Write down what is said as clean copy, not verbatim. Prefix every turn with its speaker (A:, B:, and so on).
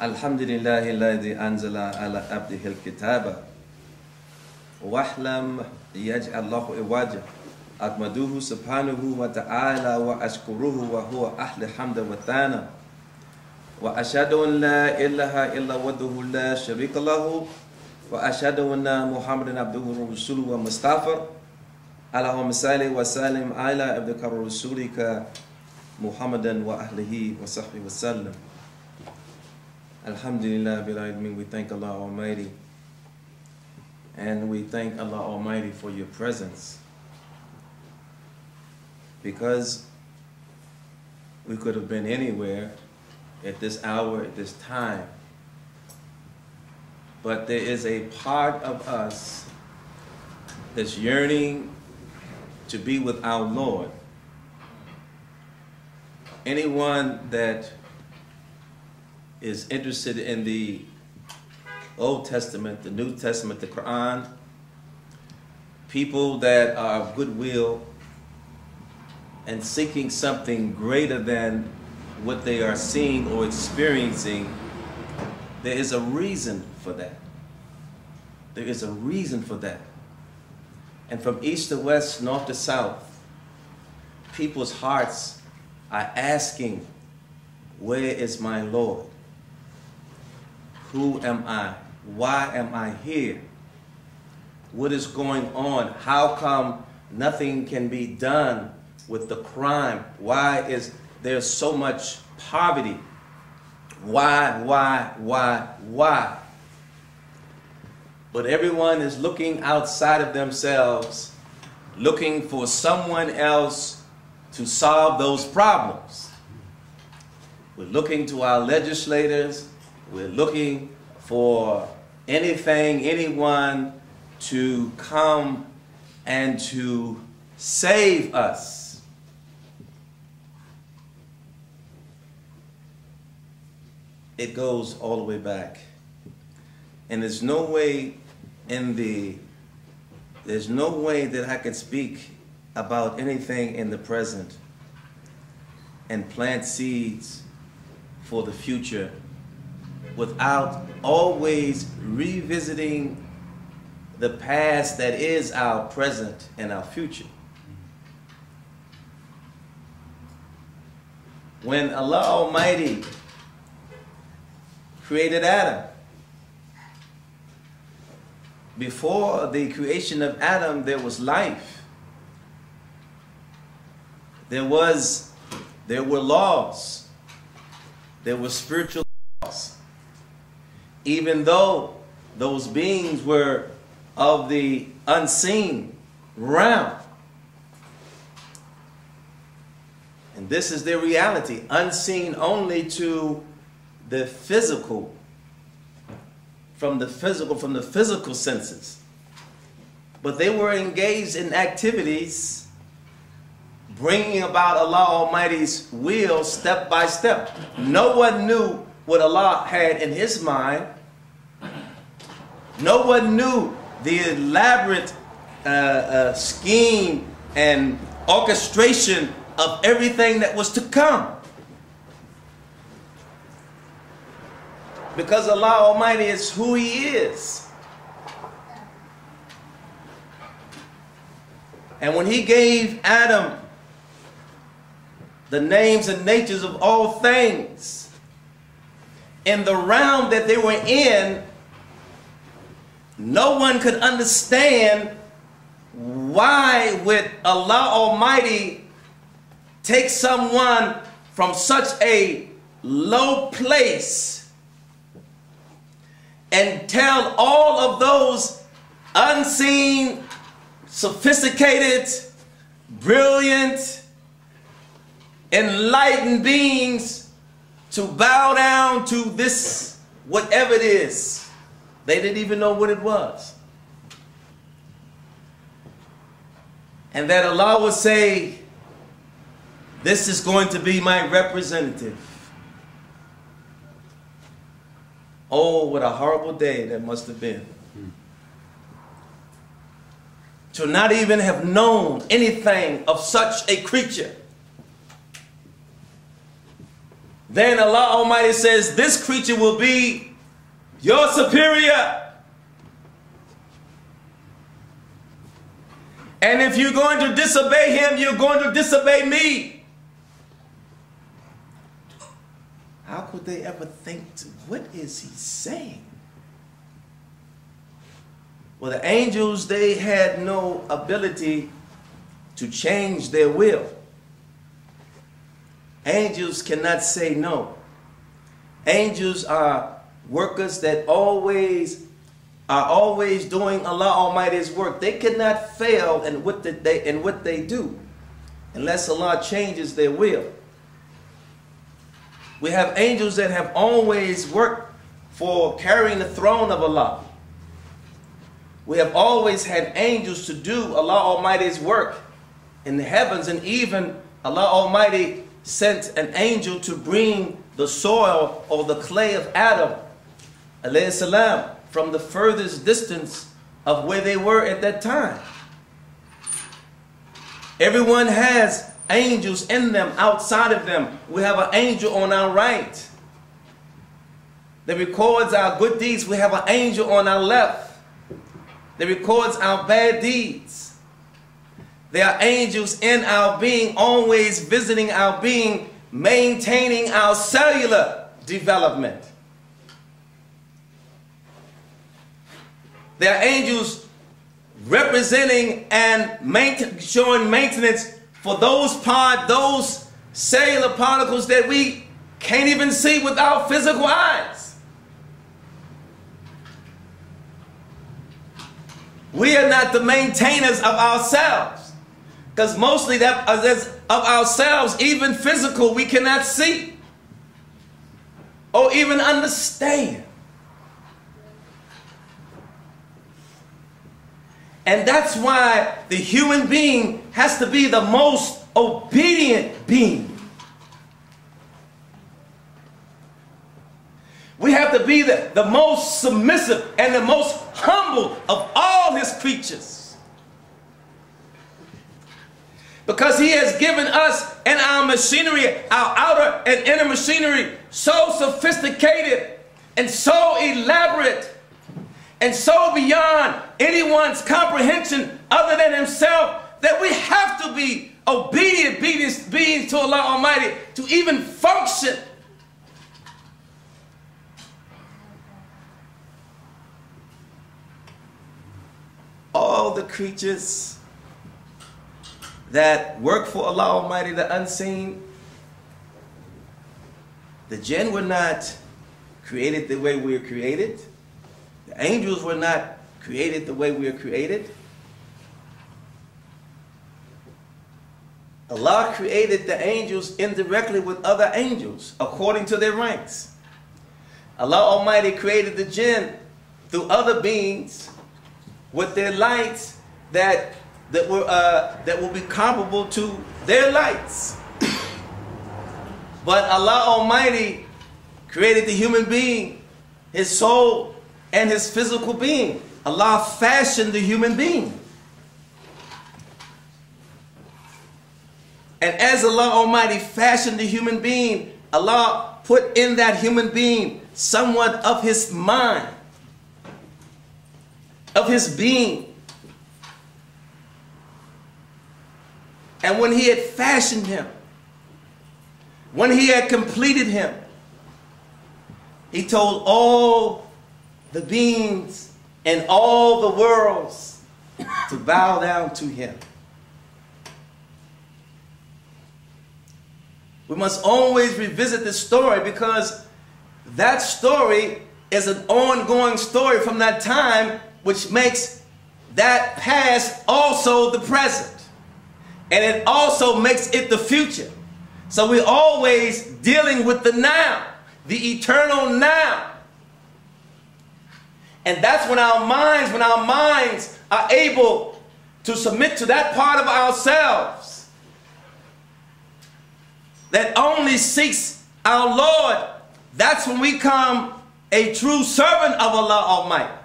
A: Alhamdulillahi alladhi anzala ala abdihi al-kitaba wahlam yaj'allahu iwaja akmaduhu subhanahu wa ta'ala wa ashkuruhu wa huwa ahli hamda wa thana wa ashhadu an la ilaha illa wahdahu la sharika lahu wa ashhadu anna muhammadan abduhu wa rasuluhu wa mustafa Allahumma salli wa sallim ala abdika wa rasulika muhammadan wa ahlihi wa sahbihi wa sallam. Alhamdulillah bil alamin. We thank Allah Almighty, and we thank Allah Almighty for your presence, because we could have been anywhere at this hour, at this time, but there is a part of us that's yearning to be with our Lord. Anyone that is interested in the Old Testament, the New Testament, the Quran, people that are of goodwill and seeking something greater than what they are seeing or experiencing, there is a reason for that. There is a reason for that. And from east to west, north to south, people's hearts are asking, where is my Lord? Who am I? Why am I here? What is going on? How come nothing can be done with the crime? Why is there so much poverty? Why? But everyone is looking outside of themselves, looking for someone else to solve those problems. We're looking to our legislators. We're looking for anything, anyone to come and to save us. It goes all the way back. And there's no way that I can speak about anything in the present and plant seeds for the future without always revisiting the past that is our present and our future. When Allah Almighty created Adam, before the creation of Adam, there was life. There were laws. There were spiritual laws. Even though those beings were of the unseen realm. And this is their reality, unseen only to the physical, from the physical senses. But they were engaged in activities bringing about Allah Almighty's will step by step. No one knew what Allah had in His mind. No one knew the elaborate scheme and orchestration of everything that was to come. Because Allah Almighty is who He is. And when He gave Adam the names and natures of all things, in the realm that they were in, no one could understand why would Allah Almighty take someone from such a low place and tell all of those unseen, sophisticated, brilliant, enlightened beings to bow down to this, whatever it is. They didn't even know what it was. And that Allah would say, this is going to be my representative. Oh, what a horrible day that must have been. To not even have known anything of such a creature. then Allah Almighty says, this creature will be your superior. And if you're going to disobey him, you're going to disobey me. How could they ever think, what is he saying? Well, the angels, they had no ability to change their will. Angels cannot say no. Angels are workers that are always doing Allah Almighty's work. They cannot fail in what they do unless Allah changes their will. We have angels that have always worked for carrying the throne of Allah. We have always had angels to do Allah Almighty's work in the heavens, and even Allah Almighty sent an angel to bring the soil or the clay of Adam alayhi salam from the furthest distance of where they were at that time. Everyone has angels in them, outside of them. We have an angel on our right that records our good deeds. We have an angel on our left that records our bad deeds. There are angels in our being, always visiting our being, maintaining our cellular development. There are angels representing and showing maintenance for those cellular particles that we can't even see with our physical eyes. We are not the maintainers of ourselves, because mostly that of ourselves, even physical, we cannot see or even understand. And that's why the human being has to be the most obedient being. We have to be the most submissive and the most humble of all his creatures. Because he has given us and our machinery, our outer and inner machinery, so sophisticated and so elaborate and so beyond anyone's comprehension other than himself, that we have to be obedient beings to Allah Almighty to even function. All the creatures that work for Allah Almighty, the unseen, the jinn were not created the way we are created. The angels were not created the way we are created. Allah created the angels indirectly with other angels according to their ranks. Allah Almighty created the jinn through other beings with their lights that will be comparable to their lights. But Allah Almighty created the human being, his soul, and his physical being. Allah fashioned the human being. And as Allah Almighty fashioned the human being, Allah put in that human being somewhat of his mind, of his being. And when he had fashioned him, when he had completed him, he told all the beings and all the worlds to bow down to him. We must always revisit this story, because that story is an ongoing story from that time, which makes that past also the present. And it also makes it the future. So we're always dealing with the now, the eternal now. And that's when our minds are able to submit to that part of ourselves that only seeks our Lord. That's when we become a true servant of Allah Almighty.